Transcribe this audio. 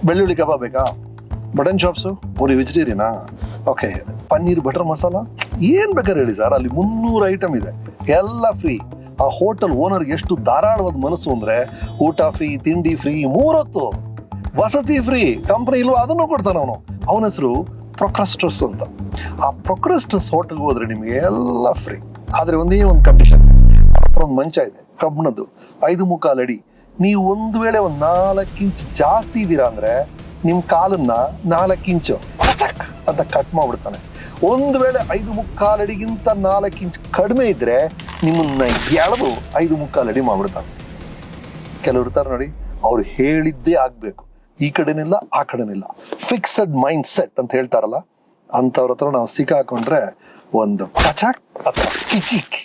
ಬೆಳ್ಳುಳ್ಳಿ ಕಬಾಬ್ ಬೇಕಾ? Mutton chops? ಓನ್ಲಿ ವೆಜಿಟೇರಿಯನಾ? ಓಕೆ. ಪನ್ನೀರ್ ಬಟರ್ ಮಸಾಲ ಏನ್ ಬೇಕಾದ್ರೆ ಹೇಳಿ ಸರ್, ಅಲ್ಲಿ 300 ಐಟಮ್ ಇದೆ, ಎಲ್ಲ ಫ್ರೀ. ಆ ಹೋಟೆಲ್ ಓನರ್ಗೆ ಎಷ್ಟು ಧಾರಾಳವಾದ ಮನಸ್ಸು ಅಂದ್ರೆ, ಊಟ ಫ್ರೀ, ತಿಂಡಿ ಫ್ರೀ, 3 ಹೊತ್ತು ವಸತಿ ಫ್ರೀ. ಕಂಪ್ನಿ ಇಲ್ವಾ ಅದನ್ನು ಕೊಡ್ತಾನ ಅವನು. ಅವನ ಹೆಸರು ಪ್ರೊಕ್ರಸ್ಟಸ್ ಅಂತ. ಆ ಪ್ರೊಕ್ರಸ್ಟಸ್ ಹೋಟೆಲ್ಗೆ ಹೋದ್ರೆ ನಿಮ್ಗೆ ಎಲ್ಲ ಫ್ರೀ. ಆದ್ರೆ ಒಂದೇ ಒಂದು ಕಂಡೀಷನ್, ಒಂದು ಮಂಚ ಇದೆ ಕಬ್ಬಿಣದ್ದು, 5.25 ಅಡಿ. ನೀವು ಒಂದು ವೇಳೆ 4 ಇಂಚ್ ಜಾಸ್ತಿ ಇದ್ದೀರಾ ಅಂದ್ರೆ ನಿಮ್ ಕಾಲನ್ನ 4 ಇಂಚು ಅಂತ ಕಟ್ ಮಾಡ್ಬಿಡ್ತಾನೆ. ಒಂದು ವೇಳೆ 5.25 ಅಡಿಗಿಂತ 4 ಇಂಚ್ ಕಡಿಮೆ ಇದ್ರೆ ನಿಮ್ಮನ್ನ ಎಳೆದು 5.25 ಅಡಿ ಮಾಡ್ಬಿಡ್ತಾನೆ. ಕೆಲವ್ರು ಇರ್ತಾರೆ ನೋಡಿ, ಅವ್ರು ಹೇಳಿದ್ದೇ ಆಗ್ಬೇಕು, ಈ ಕಡೆನಿಲ್ಲ ಆ ಕಡೆನಿಲ್ಲ, ಫಿಕ್ಸಡ್ ಮೈಂಡ್ ಸೆಟ್ ಅಂತ ಹೇಳ್ತಾರಲ್ಲ, ಅಂತವ್ರ ಹತ್ರ ನಾವು ಸಿಕ್ಕಾಕೊಂಡ್ರೆ ಒಂದು ಕಚಾಕ್ ಅಥವಾ ಕಿಚಿಕ್